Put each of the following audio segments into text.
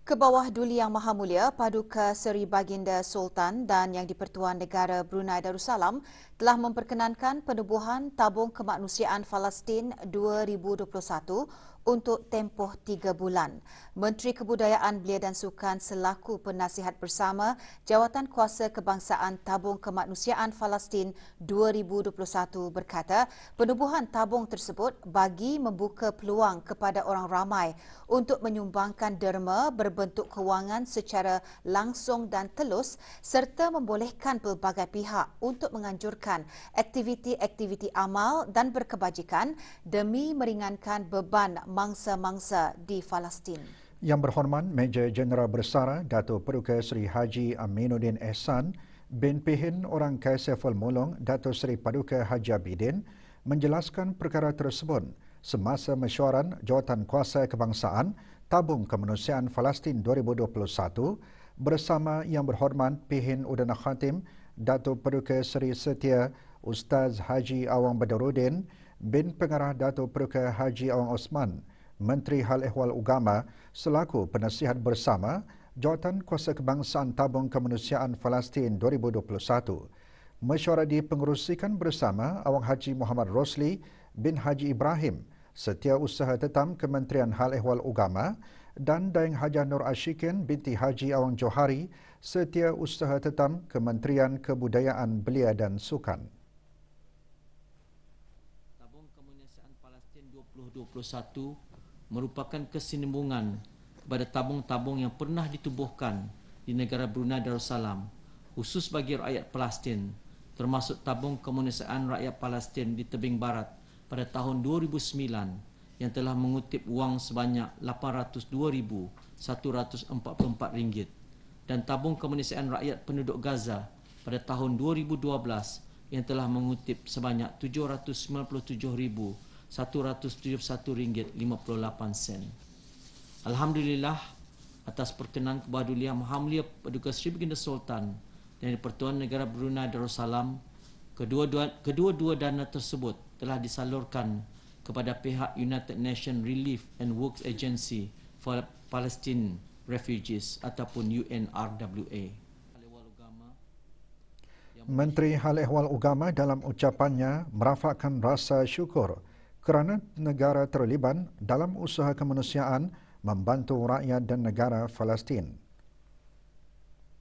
Ke bawah Duli Yang Maha Mulia, Paduka Seri Baginda Sultan dan Yang di-Pertuan Negara Brunei Darussalam telah memperkenankan penubuhan tabung kemanusiaan Palestin 2021 untuk tempoh 3 bulan. Menteri Kebudayaan Belia dan Sukan selaku penasihat bersama Jawatan Kuasa Kebangsaan Tabung Kemanusiaan Palestin 2021 berkata, penubuhan tabung tersebut bagi membuka peluang kepada orang ramai untuk menyumbangkan derma berbentuk kewangan secara langsung dan telus serta membolehkan pelbagai pihak untuk menganjurkan aktiviti-aktiviti amal dan berkebajikan demi meringankan beban mangsa-mangsa di Palestin. Yang berhormat Meja Jeneral Bersara Dato' Paduka Seri Haji Aminuddin Ehsan bin Pihin Orang Kaisar Mulong Dato' Seri Paduka Haji Abidin menjelaskan perkara tersebut semasa mesyuaran Jawatan Kuasa Kebangsaan Tabung Kemanusiaan Palestin 2021 bersama Yang Berhormat Pihin Udana Khatim Dato' Paduka Seri Setia Ustaz Haji Awang Badarudin bin Pengarah Dato' Paduka Haji Awang Osman, Menteri Hal Ehwal Agama selaku penasihat bersama Jawatan Kuasa Kebangsaan Tabung Kemanusiaan Palestin 2021. Mesyuarat dipengerusikan bersama Awang Haji Muhammad Rosli bin Haji Ibrahim, Setiausaha Tetam Kementerian Hal Ehwal Agama dan Daeng Hajah Nur Ashikin binti Haji Awang Johari, Setiausaha Tetam Kementerian Kebudayaan Belia dan Sukan. Tabung Kemanusiaan Palestin 2021 merupakan kesinambungan kepada tabung-tabung yang pernah ditubuhkan di negara Brunei Darussalam khusus bagi rakyat Palestin, termasuk tabung kemanusiaan rakyat Palestin di tebing barat pada tahun 2009 yang telah mengutip wang sebanyak RM802,144 dan tabung kemanusiaan rakyat penduduk Gaza pada tahun 2012 yang telah mengutip sebanyak RM791,171,58. Alhamdulillah atas perkenan ke bawah Duli Yang Maha Mulia Paduka Seri Baginda Sultan dan di-Pertuan Negara Brunei Darussalam, kedua-dua dana tersebut telah disalurkan kepada pihak United Nations Relief and Works Agency for Palestine Refugees ataupun UNRWA. Menteri Hal Ehwal Agama dalam ucapannya merafakkan rasa syukur kerana negara terlibat dalam usaha kemanusiaan membantu rakyat dan negara Palestin.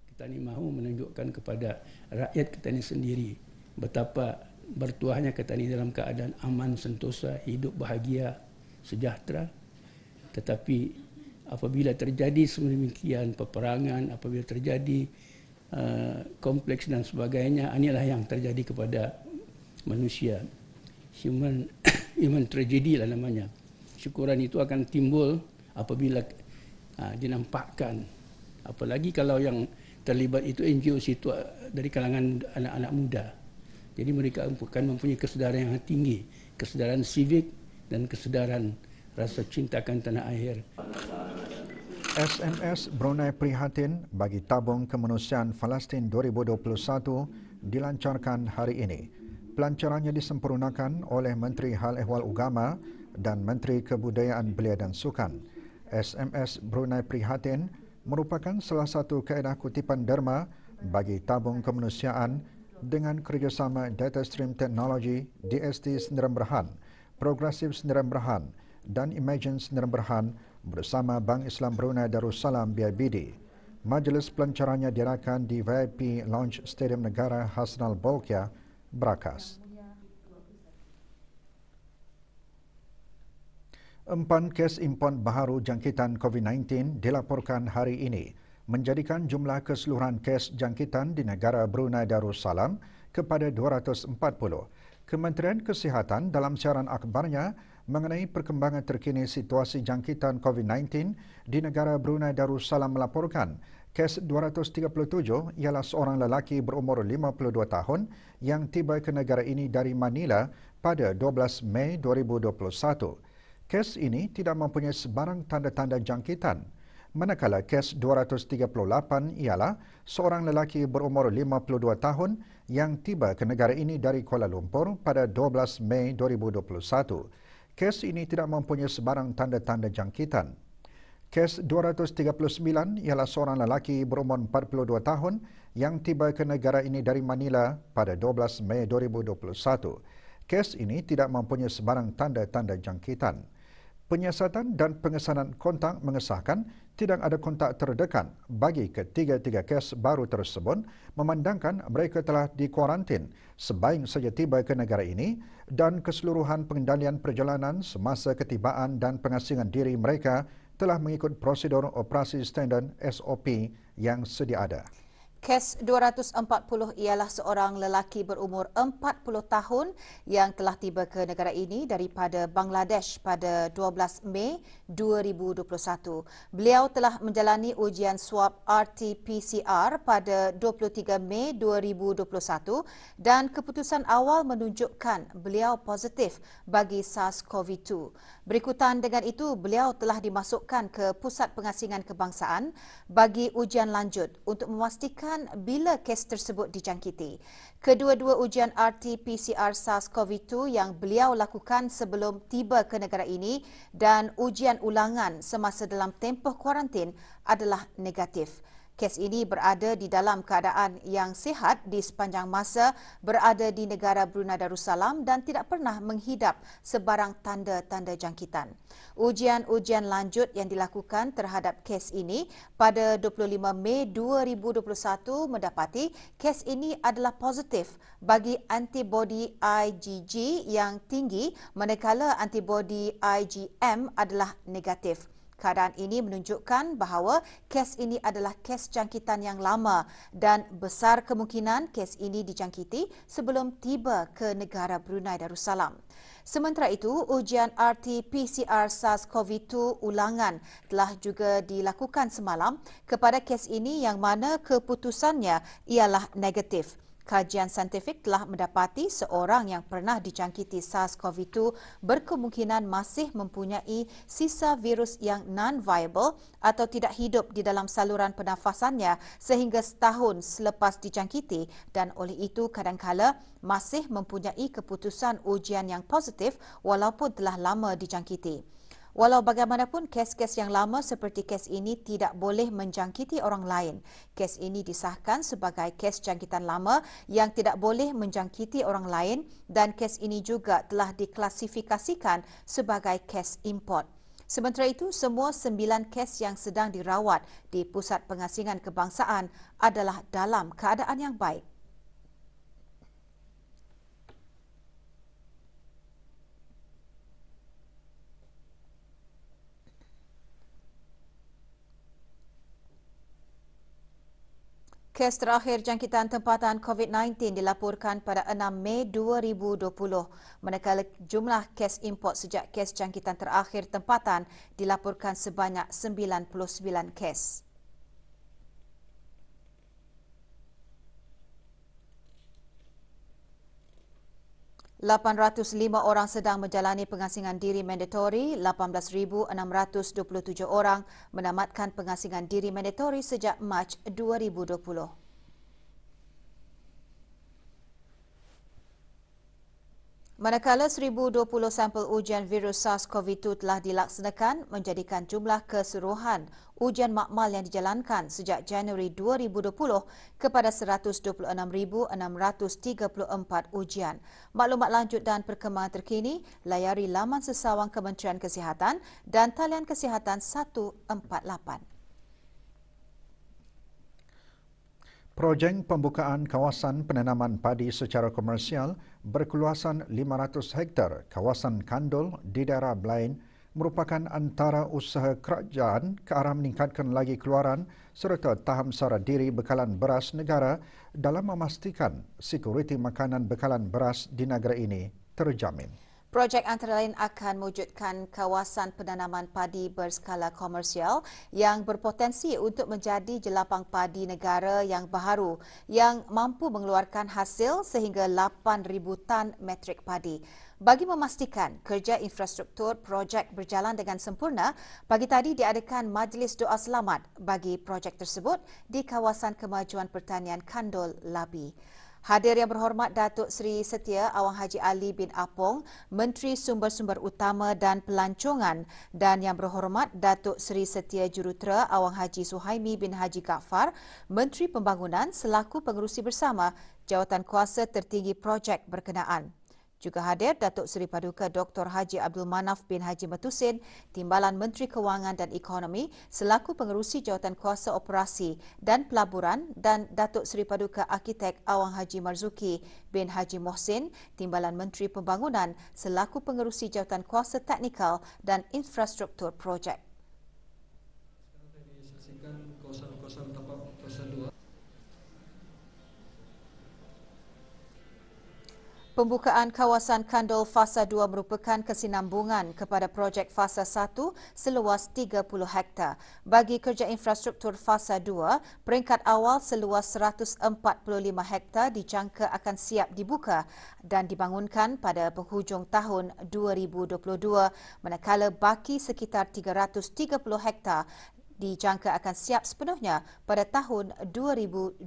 Kita ini mahu menunjukkan kepada rakyat kita ini sendiri betapa bertuahnya kita ini dalam keadaan aman, sentosa, hidup bahagia, sejahtera. Tetapi apabila terjadi sedemikian peperangan, apabila terjadi kompleks dan sebagainya, inilah yang terjadi kepada manusia. Human tragedy lah namanya. Syukuran itu akan timbul apabila dinampakkan. Apalagi kalau yang terlibat itu NGO itu dari kalangan anak-anak muda. Jadi mereka akan mempunyai kesedaran yang tinggi, kesedaran sivik dan kesedaran rasa cinta akan tanah air. SMS Brunei prihatin bagi tabung kemanusiaan Palestin 2021 dilancarkan hari ini. Pelancarannya disempurnakan oleh Menteri Hal Ehwal Agama dan Menteri Kebudayaan Belia dan Sukan. SMS Brunei prihatin merupakan salah satu kaedah kutipan derma bagi tabung kemanusiaan dengan kerjasama Data Stream Technology, DST Sdn Bhd, Progressive Sdn Bhd dan Imagine Sdn Bhd bersama Bank Islam Brunei Darussalam BIBD. Majlis pelancarannya diadakan di VIP Lounge Stadium Negara Hasnal Bolkiah, Brakas. 4 kes import baharu jangkitan COVID-19 dilaporkan hari ini, menjadikan jumlah keseluruhan kes jangkitan di negara Brunei Darussalam kepada 240. Kementerian Kesihatan dalam siaran akhbarnya mengenai perkembangan terkini situasi jangkitan COVID-19 di negara Brunei Darussalam melaporkan kes 237 ialah seorang lelaki berumur 52 tahun yang tiba ke negara ini dari Manila pada 12 Mei 2021. Kes ini tidak mempunyai sebarang tanda-tanda jangkitan. Manakala kes 238 ialah seorang lelaki berumur 52 tahun yang tiba ke negara ini dari Kuala Lumpur pada 12 Mei 2021. Kes ini tidak mempunyai sebarang tanda-tanda jangkitan. Kes 239 ialah seorang lelaki berumur 42 tahun yang tiba ke negara ini dari Manila pada 12 Mei 2021. Kes ini tidak mempunyai sebarang tanda-tanda jangkitan. Penyiasatan dan pengesanan kontak mengesahkan tidak ada kontak terdekat bagi ketiga-tiga kes baru tersebut memandangkan mereka telah dikuarantin sebaik saja tiba ke negara ini dan keseluruhan pengendalian perjalanan semasa ketibaan dan pengasingan diri mereka telah mengikut prosedur operasi standard SOP yang sedia ada. Kes 240 ialah seorang lelaki berumur 40 tahun yang telah tiba ke negara ini daripada Bangladesh pada 12 Mei 2021. Beliau telah menjalani ujian swab RT-PCR pada 23 Mei 2021 dan keputusan awal menunjukkan beliau positif bagi SARS-CoV-2. Berikutan dengan itu, beliau telah dimasukkan ke Pusat Pengasingan Kebangsaan bagi ujian lanjut untuk memastikan bila kes tersebut dijangkiti. Kedua-dua ujian RT-PCR SARS-CoV-2 yang beliau lakukan sebelum tiba ke negara ini dan ujian ulangan semasa dalam tempoh kuarantin adalah negatif. Kes ini berada di dalam keadaan yang sihat di sepanjang masa berada di negara Brunei Darussalam dan tidak pernah menghidap sebarang tanda-tanda jangkitan. Ujian-ujian lanjut yang dilakukan terhadap kes ini pada 25 Mei 2021 mendapati kes ini adalah positif bagi antibodi IgG yang tinggi manakala antibodi IgM adalah negatif. Keadaan ini menunjukkan bahawa kes ini adalah kes jangkitan yang lama dan besar kemungkinan kes ini dijangkiti sebelum tiba ke negara Brunei Darussalam. Sementara itu, ujian RT-PCR SARS-CoV-2 ulangan telah juga dilakukan semalam kepada kes ini yang mana keputusannya ialah negatif. Kajian saintifik telah mendapati seorang yang pernah dijangkiti SARS-CoV-2 berkemungkinan masih mempunyai sisa virus yang non-viable atau tidak hidup di dalam saluran pernafasannya sehingga setahun selepas dijangkiti dan oleh itu kadangkala masih mempunyai keputusan ujian yang positif walaupun telah lama dijangkiti. Walau bagaimanapun, kes-kes yang lama seperti kes ini tidak boleh menjangkiti orang lain. Kes ini disahkan sebagai kes jangkitan lama yang tidak boleh menjangkiti orang lain dan kes ini juga telah diklasifikasikan sebagai kes import. Sementara itu, semua 9 kes yang sedang dirawat di Pusat Pengasingan Kebangsaan adalah dalam keadaan yang baik. Kes terakhir jangkitan tempatan COVID-19 dilaporkan pada 6 Mei 2020, manakala jumlah kes import sejak kes jangkitan terakhir tempatan dilaporkan sebanyak 99 kes. ...805 orang sedang menjalani pengasingan diri mandatori, 18,627 orang menamatkan pengasingan diri mandatori sejak Mac 2020. Manakala 1,020 sampel ujian virus SARS-CoV-2 telah dilaksanakan menjadikan jumlah keseluruhan ujian makmal yang dijalankan sejak Januari 2020 kepada 126,634 ujian. Maklumat lanjut dan perkembangan terkini layari laman sesawang Kementerian Kesihatan dan talian kesihatan 148. Projek pembukaan kawasan penanaman padi secara komersial berkeluasan 500 hektar kawasan Kandol di daerah Blain merupakan antara usaha kerajaan ke arah meningkatkan lagi keluaran serta tahap sara diri bekalan beras negara dalam memastikan sekuriti makanan bekalan beras di negara ini terjamin. Projek antara lain akan mewujudkan kawasan penanaman padi berskala komersial yang berpotensi untuk menjadi jelapang padi negara yang baharu yang mampu mengeluarkan hasil sehingga 8,000 tan metrik padi. Bagi memastikan kerja infrastruktur projek berjalan dengan sempurna, pagi tadi diadakan majlis doa selamat bagi projek tersebut di kawasan kemajuan pertanian Kandol Labi. Hadir yang berhormat Datuk Seri Setia Awang Haji Ali bin Apong, Menteri Sumber-Sumber Utama dan Pelancongan, dan yang berhormat Datuk Seri Setia Jurutera Awang Haji Suhaimi bin Haji Ghaffar, Menteri Pembangunan selaku pengerusi bersama jawatan kuasa tertinggi projek berkenaan. Juga hadir Datuk Seri Paduka Dr. Haji Abdul Manaf bin Haji Matusin, Timbalan Menteri Kewangan dan Ekonomi selaku pengerusi jawatan kuasa operasi dan pelaburan, dan Datuk Seri Paduka Arkitek Awang Haji Marzuki bin Haji Mohsin, Timbalan Menteri Pembangunan selaku pengerusi jawatan kuasa teknikal dan infrastruktur projek. Sekarang saya disaksikan kawasan-kawasan tapak fasa 2. Pembukaan kawasan Kandol Fasa 2 merupakan kesinambungan kepada projek Fasa 1 seluas 30 hektar. Bagi kerja infrastruktur Fasa 2, peringkat awal seluas 145 hektar dijangka akan siap dibuka dan dibangunkan pada penghujung tahun 2022, manakala baki sekitar 330 hektar dijangka akan siap sepenuhnya pada tahun 2025.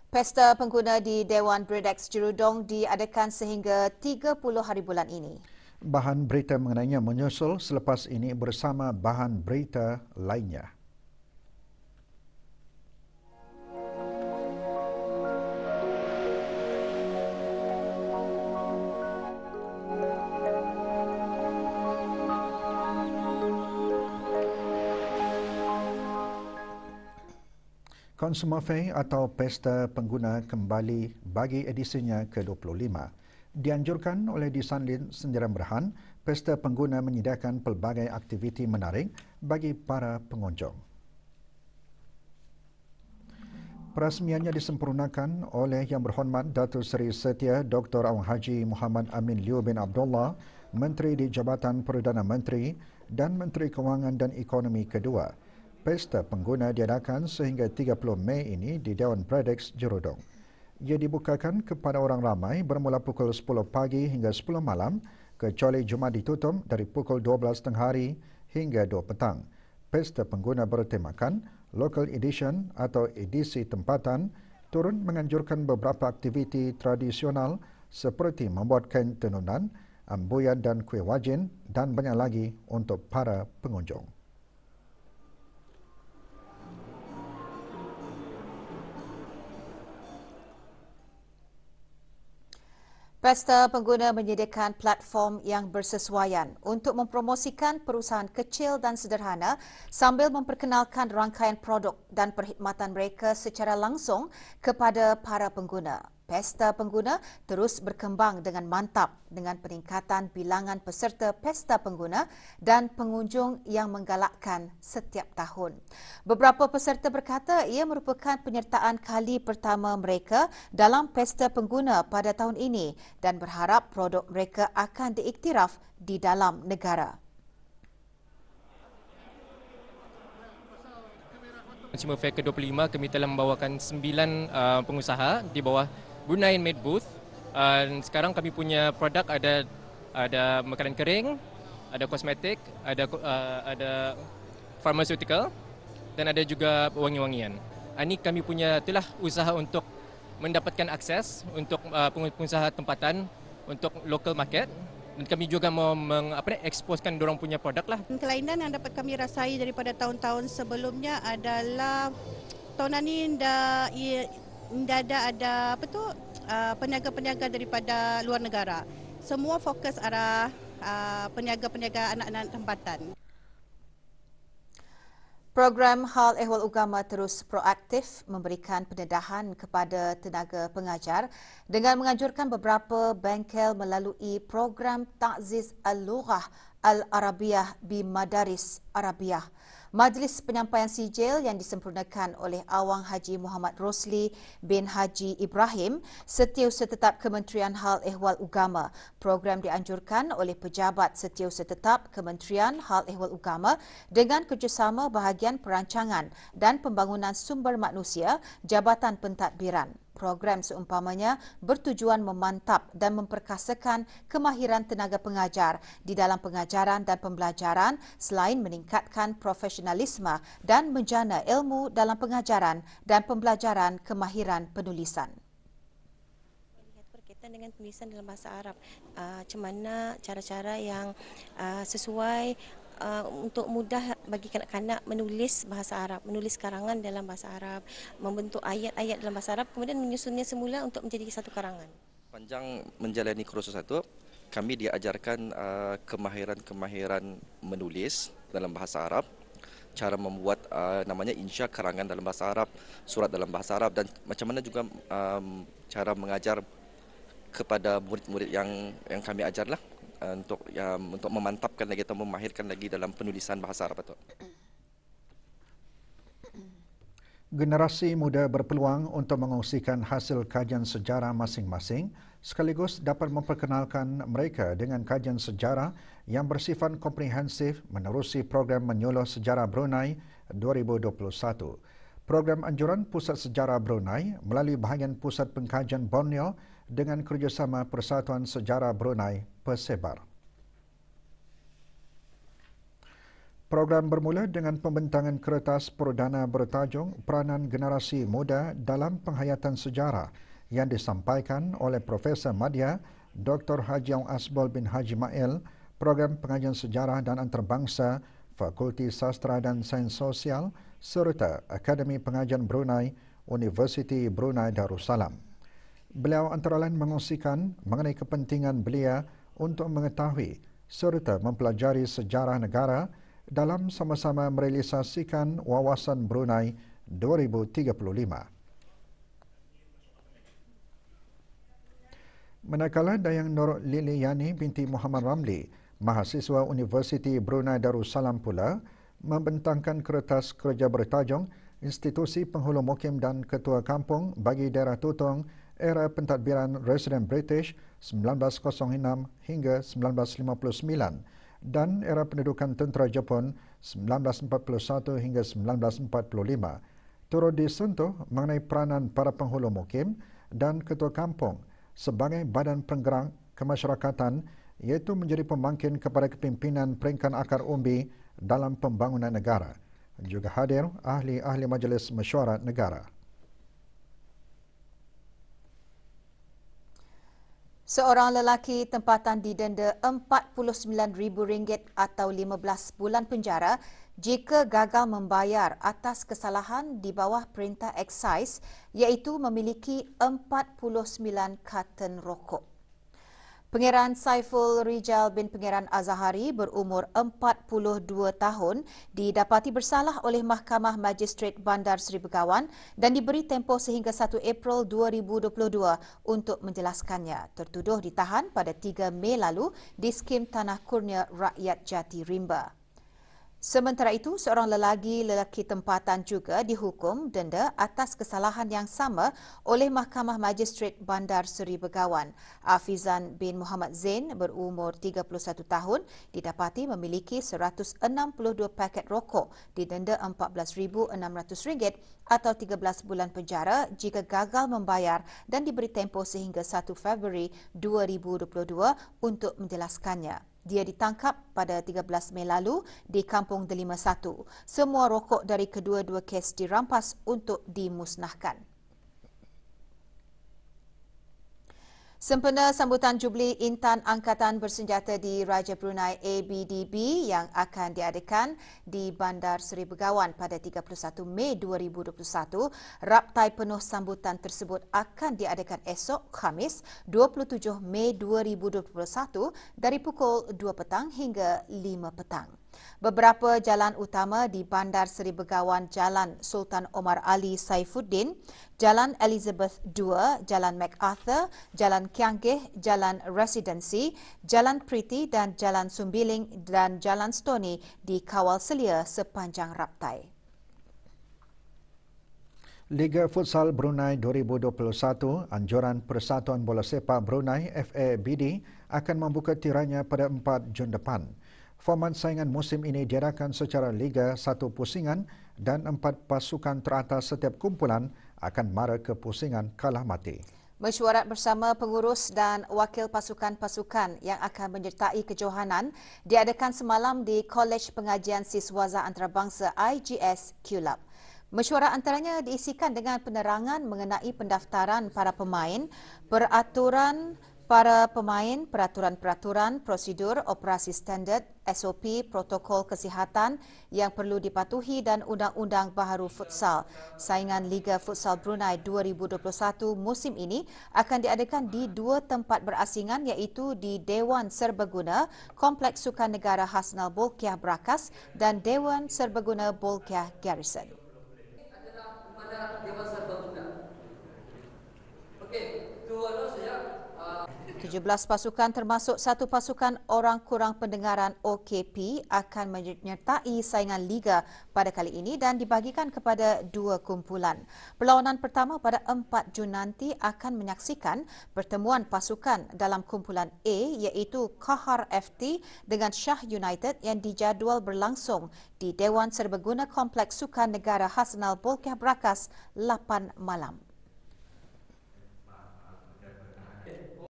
Pesta pengguna di Dewan Bredex Jerudong diadakan sehingga 30 hari bulan ini. Bahan berita mengenainya menyusul selepas ini bersama bahan berita lainnya. Consumer Fair atau Pesta Pengguna kembali bagi edisinya ke-25. Dianjurkan oleh Disanlin Sendirian Berhan, Pesta Pengguna menyediakan pelbagai aktiviti menarik bagi para pengunjung. Perasmiannya disempurnakan oleh Yang Berhormat Datuk Seri Setia Dr. Awang Haji Muhammad Amin Liu bin Abdullah, Menteri di Jabatan Perdana Menteri dan Menteri Kewangan dan Ekonomi kedua. Pesta Pengguna diadakan sehingga 30 Mei ini di Dewan Bredex Jerudong. Ia dibukakan kepada orang ramai bermula pukul 10 pagi hingga 10 malam, kecuali Jumaat ditutup dari pukul 12 tengah hari hingga 2 petang. Pesta Pengguna bertemakan Local Edition atau edisi tempatan, turun menganjurkan beberapa aktiviti tradisional seperti membuat kain tenunan, ambuyan dan kuih wajin, dan banyak lagi untuk para pengunjung. Pesta Pengguna menyediakan platform yang bersesuaian untuk mempromosikan perusahaan kecil dan sederhana sambil memperkenalkan rangkaian produk dan perkhidmatan mereka secara langsung kepada para pengguna. Pesta Pengguna terus berkembang dengan mantap dengan peningkatan bilangan peserta Pesta Pengguna dan pengunjung yang menggalakkan setiap tahun. Beberapa peserta berkata ia merupakan penyertaan kali pertama mereka dalam Pesta Pengguna pada tahun ini dan berharap produk mereka akan diiktiraf di dalam negara. Consumer Fair ke-25, kami telah membawakan 9 pengusaha di bawah Brunei Made Booth. Sekarang kami punya produk ada makanan kering, ada kosmetik, ada pharmaceutical dan ada juga wangi-wangian. Ini kami punya itulah usaha untuk mendapatkan akses untuk pengusaha tempatan untuk local market. Dan kami juga mau mengeksposkan dorang punya produk lah. Kelainan yang dapat kami rasai daripada tahun-tahun sebelumnya adalah tahun ini ada peniaga-peniaga daripada luar negara. Semua fokus arah peniaga-peniaga anak-anak tempatan. Program Hal Ehwal Ugama terus proaktif memberikan pendedahan kepada tenaga pengajar dengan menganjurkan beberapa bengkel melalui program Ta'ziz Al-Lughah Al-Arabiyah bi Madaris Arabiyah. Majlis penyampaian sijil yang disempurnakan oleh Awang Haji Muhammad Rosli bin Haji Ibrahim, Setiausaha Tetap Kementerian Hal Ehwal Ugama. Program dianjurkan oleh Pejabat Setiausaha Tetap Kementerian Hal Ehwal Ugama dengan kerjasama Bahagian Perancangan dan Pembangunan Sumber Manusia Jabatan Pentadbiran. Program seumpamanya bertujuan memantap dan memperkasakan kemahiran tenaga pengajar di dalam pengajaran dan pembelajaran selain meningkatkan profesionalisme dan menjana ilmu dalam pengajaran dan pembelajaran kemahiran penulisan. Berkaitan dengan penulisan dalam bahasa Arab, macam mana cara-cara yang sesuai untuk mudah bagi kanak-kanak menulis bahasa Arab, menulis karangan dalam bahasa Arab, membentuk ayat-ayat dalam bahasa Arab, kemudian menyusunnya semula untuk menjadi satu karangan. Panjang menjalani kursus itu, kami diajarkan kemahiran menulis dalam bahasa Arab, cara membuat namanya insya karangan dalam bahasa Arab, surat dalam bahasa Arab, dan macam mana juga cara mengajar kepada murid-murid yang kami ajarlah. Untuk memantapkan lagi atau memahirkan lagi dalam penulisan bahasa Arab itu. Generasi muda berpeluang untuk mengongsikan hasil kajian sejarah masing-masing sekaligus dapat memperkenalkan mereka dengan kajian sejarah yang bersifat komprehensif menerusi program Menyuluh Sejarah Brunei 2021. Program anjuran Pusat Sejarah Brunei melalui bahagian Pusat Pengkajian Borneo dengan kerjasama Persatuan Sejarah Brunei Persebar. Program bermula dengan pembentangan kertas perdana bertajuk Peranan Generasi Muda dalam Penghayatan Sejarah yang disampaikan oleh Profesor Madya Dr. Haji Ong Asbol bin Haji Mail, Program Pengajian Sejarah dan Antarabangsa, Fakulti Sastra dan Sains Sosial serta Akademi Pengajian Brunei, Universiti Brunei Darussalam. Beliau antara lain mengongsikan mengenai kepentingan belia untuk mengetahui serta mempelajari sejarah negara dalam sama-sama merealisasikan Wawasan Brunei 2035. Manakala Dayang Nur Liliani binti Muhammad Ramli, mahasiswa Universiti Brunei Darussalam pula membentangkan kertas kerja bertajuk Institusi Penghulu Mukim dan Ketua Kampung bagi Daerah Tutong Era Pentadbiran Residen British 1906 hingga 1959 dan Era Pendudukan Tentera Jepun 1941 hingga 1945 turut disentuh mengenai peranan para penghulu mukim dan ketua kampung sebagai badan penggerak kemasyarakatan iaitu menjadi pembangkit kepada kepimpinan peringkat akar umbi dalam pembangunan negara. Juga hadir ahli-ahli Majlis Mesyuarat Negara. Seorang lelaki tempatan didenda RM49,000 atau 15 bulan penjara jika gagal membayar atas kesalahan di bawah perintah eksais iaitu memiliki 49 karton rokok. Pangeran Saiful Rijal bin Pangeran Azahari berumur 42 tahun didapati bersalah oleh Mahkamah Magistrate Bandar Seri Begawan dan diberi tempoh sehingga 1 April 2022 untuk menjelaskannya. Tertuduh ditahan pada 3 Mei lalu di skim Tanah Kurnia Rakyat Jati Rimba. Sementara itu, seorang lelaki tempatan juga dihukum denda atas kesalahan yang sama oleh Mahkamah Magistrate Bandar Seri Begawan. Afizan bin Muhammad Zain berumur 31 tahun didapati memiliki 162 paket rokok didenda RM14,600 atau 13 bulan penjara jika gagal membayar dan diberi tempoh sehingga 1 Februari 2022 untuk menjelaskannya. Dia ditangkap pada 13 Mei lalu di Kampung Delima 1. Semua rokok dari kedua-dua kes dirampas untuk dimusnahkan. Sempena sambutan Jubli Intan Angkatan Bersenjata di Raja Brunei ABDB yang akan diadakan di Bandar Seri Begawan pada 31 Mei 2021, raptai penuh sambutan tersebut akan diadakan esok Khamis 27 Mei 2021 dari pukul 2 petang hingga 5 petang. Beberapa jalan utama di Bandar Seri Begawan Jalan Sultan Omar Ali Saifuddin, Jalan Elizabeth II, Jalan MacArthur, Jalan Kianggih, Jalan Residency, Jalan Priti dan Jalan Sumbiling dan Jalan Stony dikawal selia sepanjang raptai. Liga Futsal Brunei 2021, anjuran Persatuan Bola Sepak Brunei FABD akan membuka tiranya pada 4 Jun depan. Format saingan musim ini diadakan secara Liga 1 pusingan dan 4 pasukan teratas setiap kumpulan akan mara kepusingan kalah mati. Mesyuarat bersama pengurus dan wakil pasukan-pasukan yang akan menyertai kejohanan diadakan semalam di Kolej Pengajian Siswaza Antarabangsa IGS QLab. Mesyuarat antaranya diisikan dengan penerangan mengenai pendaftaran para pemain, peraturan-peraturan, prosedur, operasi standard, SOP, protokol kesihatan yang perlu dipatuhi dan undang-undang baharu futsal. Saingan Liga Futsal Brunei 2021 musim ini akan diadakan di 2 tempat berasingan iaitu di Dewan Serbaguna, Kompleks Sukan Negara Hasnal Bolkiah Brakas dan Dewan Serbaguna Bolkiah Garrison. Dewan Serbaguna. Okey, tuan saya 17 pasukan termasuk 1 pasukan orang kurang pendengaran OKP akan menyertai saingan Liga pada kali ini dan dibahagikan kepada 2 kumpulan. Perlawanan pertama pada 4 Jun nanti akan menyaksikan pertemuan pasukan dalam kumpulan A iaitu Kahar FT dengan Shah United yang dijadual berlangsung di Dewan Serbaguna Kompleks Sukan Negara Hasnal Bolkiah Brakas 8 malam.